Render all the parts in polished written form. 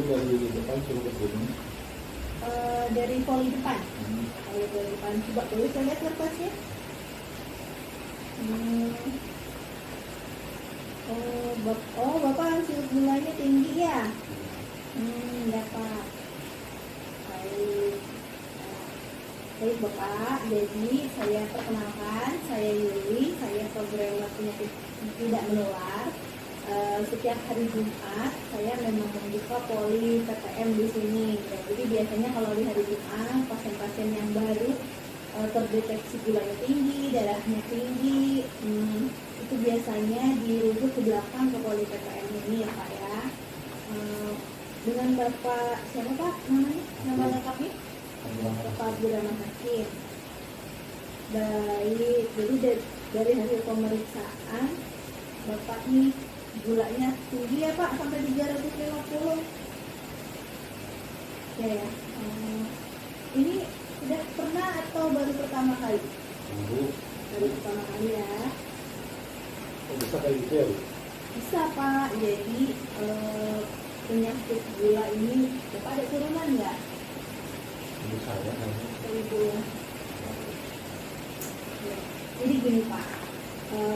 dari depan suruh ke sini. Dari poli depan. Poli depan. Coba boleh saya lihat kertasnya. Bapak hasil gulanya tinggi ya? Ya Pak. Baik. Baik Bapak, jadi saya perkenalkan, saya Yuli, saya programmer penyakit tidak menular. Setiap hari Jumat saya memang membuka poli PTM di sini. Jadi biasanya kalau di hari Jumat pasien-pasien yang baru terdeteksi gulanya tinggi, darahnya tinggi, itu biasanya dirujuk ke belakang ke poli PTM ini ya Pak ya. Dengan Bapak siapa Pak namanya? Nama lengkapnya? Bapak Abdurrahman Hakim. Baik, jadi dari hasil pemeriksaan Bapak nih gulanya tinggi ya Pak, sampai 350 ya. Ini sudah pernah atau baru pertama kali? Baru pertama kali ya. Bisa kayak gitu ya? Bisa Pak, jadi penyakit gula ini Bapak ada turunan nggak? Ibu saya kan. Ibu. Ya. Jadi gini Pak,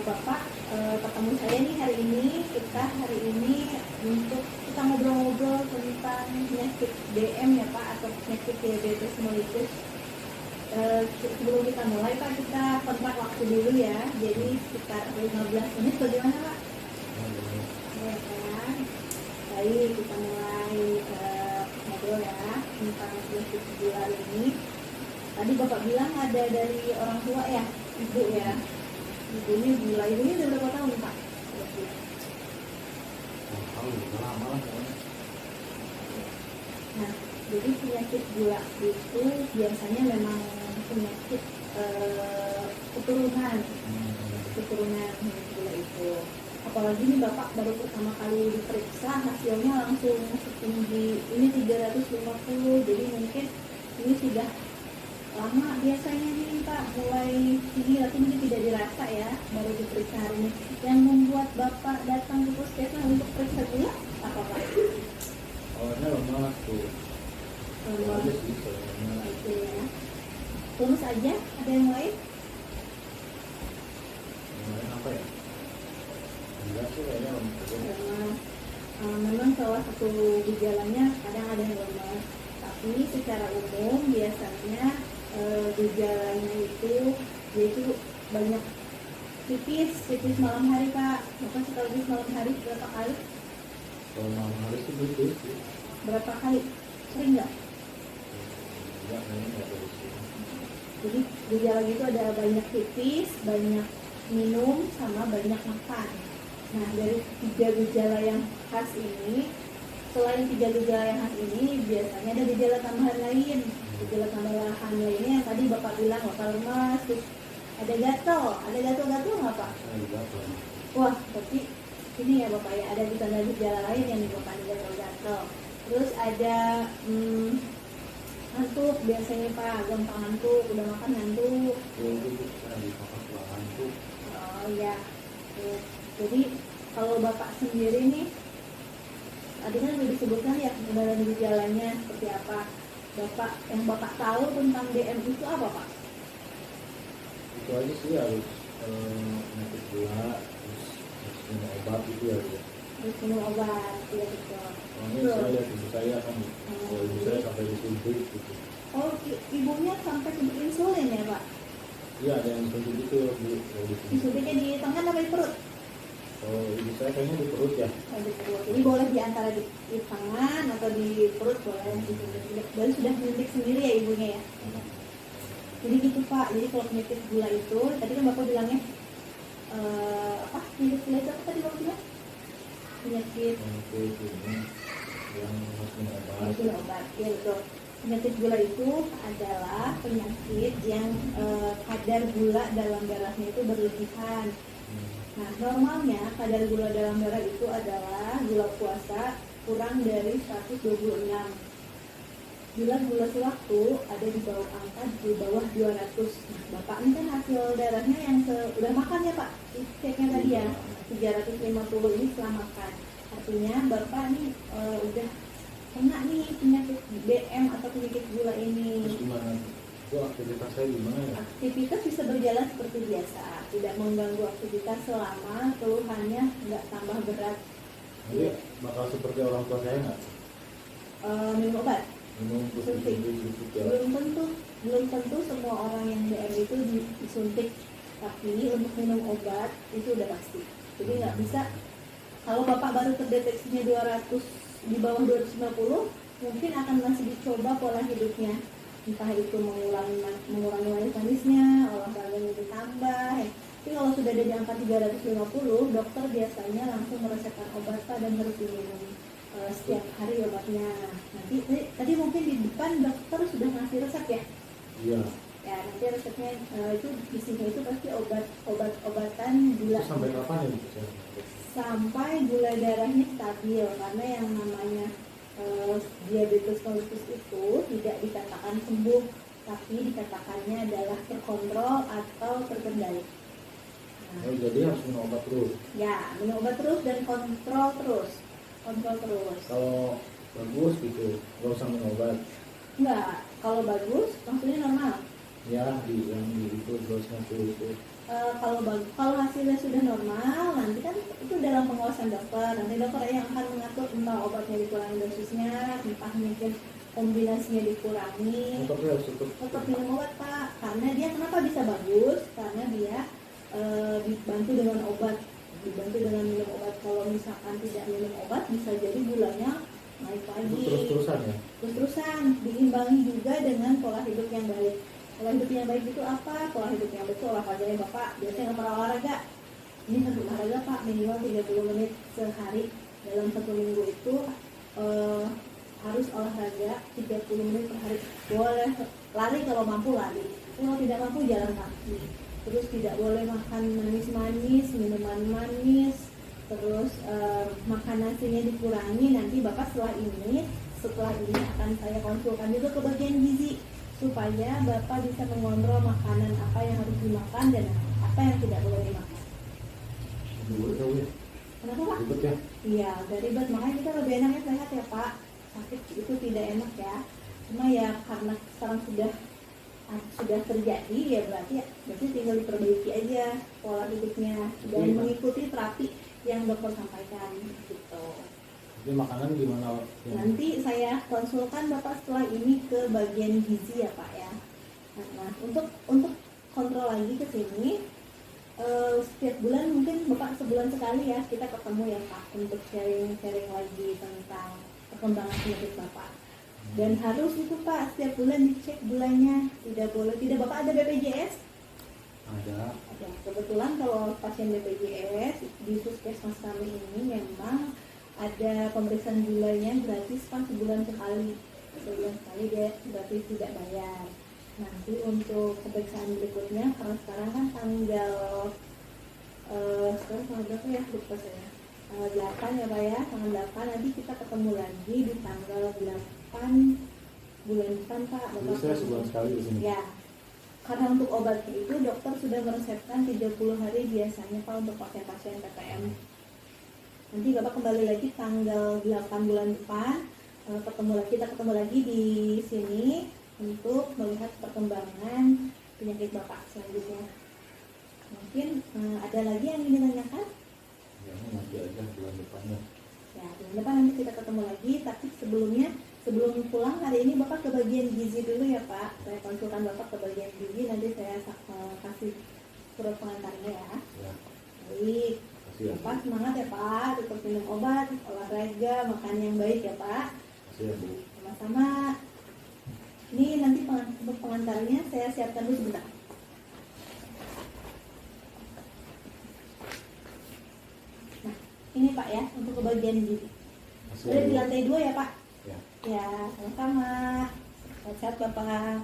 Bapak ketemu saya nih hari ini, kita hari ini untuk kita ngobrol-ngobrol tentang penyakit DM ya Pak, atau penyakit diabetes mellitus. Sebelum kita mulai Pak, kita kontrak waktu dulu ya, jadi sekitar 15 menit bagaimana Pak? Ya kan? Baik, kita mulai ngobrol ya tentang penyakit gula ini. Tadi Bapak bilang ada dari orang tua ya, Ibu ya. Ibunya gula, ibunya udah berapa tahun Pak? Lama lah. Nah, jadi penyakit gula itu biasanya memang penyakit keturunan gula itu. Apalagi nih Bapak baru pertama kali diperiksa, hasilnya langsung setinggi ini 350, jadi mungkin ini sudah lama biasanya nih Pak, mulai tinggi tapi mungkin tidak dirasa ya, baru diperiksa hari ini. Yang membuat Bapak datang ke puskesmas untuk periksa gula apa Pak? Awalnya lemas tuh. Aja sih soalnya. Oke ya. Terus aja, ada yang lain? Kemarin apa ya? Enggak sih kayaknya lemas. Memang salah satu gejalanya kadang ada yang lemas, tapi secara umum biasanya gejalanya itu yaitu banyak pipis malam hari Pak. Bapak suka pipis malam hari berapa kali? Kalau malam hari sih begitu sih. Berapa kali? Sering nggak? Enggak, kayaknya nggak ada sih. Jadi gejalanya itu ada banyak pipis, banyak minum, sama banyak makan. Nah, dari 3 gejala yang khas ini, selain 3 gejala yang khas ini, biasanya ada gejala tambahan lain. Gejala tambahan lainnya yang tadi Bapak bilang, Bapak lemas, terus ada gatal nggak Pak? Gatal. Wah, berarti ini ya Bapak ya, ada gejala lain yang Bapak gatal. Terus ada ngantuk biasanya Pak, gampang ngantuk, udah makan ngantuk. Oh iya. Jadi kalau Bapak sendiri nih, tadi kan sudah disebutkan ya gambaran gejalanya seperti apa. Yang Bapak tahu tentang DM itu apa Pak? Itu aja sih, harus penyakit gula, terus minum obat itu ya. Terus minum obat, ya betul. Soalnya ibu saya kan, kalau ibu saya sampai disuntik gitu. Oh, ibunya sampai suntik insulin ya Pak? Iya, ada yang suntik itu Bu. Disuntiknya di tangan apa di perut? Oh, ibu saya kayaknya di perut ya. Oh, di perut. Jadi boleh di antara di tangan atau di perut boleh disuntik. Dan sudah suntik sendiri ya ibunya ya? Jadi gitu Pak. Jadi kalau penyakit gula itu, tadi kan Bapak bilangnya penyakit gula itu apa tadi Bapak bilang? Penyakit ini yang harus minum obat. Minum obat, ya betul. Penyakit gula itu adalah penyakit yang kadar gula dalam darahnya itu berlebihan. Nah, normalnya kadar gula dalam darah itu adalah gula puasa kurang dari 126. Bila gula sewaktu ada di bawah angka di bawah 200. Nah, Bapak ini kan hasil darahnya yang udah makan ya Pak? Ceknya tadi ya, 350 ini setelah makan. Artinya Bapak ini udah kena nih penyakit BM atau penyakit gula ini. Terus gimana? Itu aktivitas saya gimana ya? Aktivitas bisa berjalan seperti biasa, tidak mengganggu aktivitas selama keluhannya nggak tambah berat. Nanti bakal seperti orang tua saya nggak? Minum obat? Minum terus Suntik. disuntik ya? Belum tentu semua orang yang BM itu disuntik, tapi untuk minum obat itu udah pasti. Jadi nggak bisa. Kalau bapak baru terdeteksinya 200 di bawah 250, mungkin akan masih dicoba pola hidupnya, entah itu mengurangi manis manisnya, olahraganya ditambah. Tapi kalau sudah ada di angka 350, dokter biasanya langsung meresepkan obat Pak, dan harus diminum setiap hari obatnya. Nanti tadi mungkin di depan dokter sudah ngasih resep ya. Iya. Ya nanti resepnya itu isinya itu pasti obat-obatan gula. Itu sampai kapan ya? Sampai gula darahnya stabil, karena yang namanya diabetes mellitus itu tidak dikatakan sembuh, tapi dikatakannya adalah terkontrol atau terkendali. Nah, Jadi harus minum obat terus. ya minum obat terus dan kontrol terus. Kalau bagus gitu, nggak usah minum obat. Enggak, kalau bagus maksudnya normal. Ya, yang di itu 250 itu. Kalau hasilnya sudah normal, nanti kan itu dalam pengawasan dokter. Nanti dokter yang akan mengatur entah obatnya dikurangi dosisnya, entah mungkin kombinasinya dikurangi. Tapi harus Tetap minum obat Pak, karena dia kenapa bisa bagus? Karena dia dibantu dengan obat, minum obat. Kalau misalkan tidak minum obat, bisa jadi gulanya naik lagi. Terus-terusan ya? Terus-terusan, diimbangi juga dengan pola hidup yang baik. Pola hidup yang baik itu apa? Pola hidup yang baik itu olahraganya Bapak biasanya nggak pernah olahraga. Ini harus olahraga Pak, minimal 30 menit sehari. Dalam 1 minggu itu harus olahraga 30 menit per hari. Boleh lari kalau mampu lari, kalau tidak mampu jalan kaki. Terus tidak boleh makan manis-manis, minuman manis. Terus makan nasinya dikurangi. Nanti Bapak setelah ini akan saya konsulkan juga ke bagian gizi, supaya Bapak bisa mengontrol makanan apa yang harus dimakan dan apa yang tidak boleh dimakan. Kenapa Pak? Ribet ya? Iya, udah ribet. Makanya kita lebih enaknya sehat ya Pak. Sakit itu tidak enak ya. Cuma ya karena sekarang sudah terjadi, ya berarti tinggal diperbaiki aja pola hidupnya dan mengikuti terapi yang dokter sampaikan gitu. Jadi makanan gimana? Nanti saya konsulkan Bapak setelah ini ke bagian gizi ya Pak ya. Nah, untuk kontrol lagi ke sini setiap bulan, mungkin Bapak sebulan sekali ya kita ketemu ya Pak, untuk sharing lagi tentang perkembangan penyakit Bapak. Dan harus itu Pak setiap bulan dicek gulanya, tidak Bapak ada BPJS? Ada. Kebetulan kalau pasien BPJS di puskesmas kami ini memang ada pemeriksaan gulanya gratis Pak, sebulan sekali dia gratis, tidak bayar. Nanti untuk pemeriksaan berikutnya, karena sekarang kan tanggal berapa ya, lupa saya, tanggal 8 ya Pak ya, tanggal 8 nanti kita ketemu lagi di tanggal 8 bulan depan Pak. Jadi saya sebulan sekali di sini. Ya, karena untuk obatnya itu dokter sudah meresepkan 30 hari biasanya Pak untuk pasien-pasien PPM. Nanti Bapak kembali lagi tanggal 8 bulan depan, kita ketemu lagi di sini untuk melihat perkembangan penyakit Bapak selanjutnya. Mungkin ada lagi yang ingin ditanyakan? Ya, nanti aja bulan depannya. Ya, bulan depan nanti kita ketemu lagi, tapi sebelum pulang hari ini Bapak ke bagian gizi dulu ya Pak. Saya konsultan Bapak ke bagian gizi, nanti saya kasih surat pengantarnya ya. Ya. Baik. Ya. Bapak semangat ya Pak, tetap minum obat, olahraga, makan yang baik ya Pak. Makasih ya Bu. Sama-sama. Ini nanti untuk pengantarnya saya siapkan dulu sebentar. Nah, ini Pak ya, untuk kebagian gizi. Ada di lantai 2 ya Pak? Ya. Ya, sama-sama. Sehat Bapak.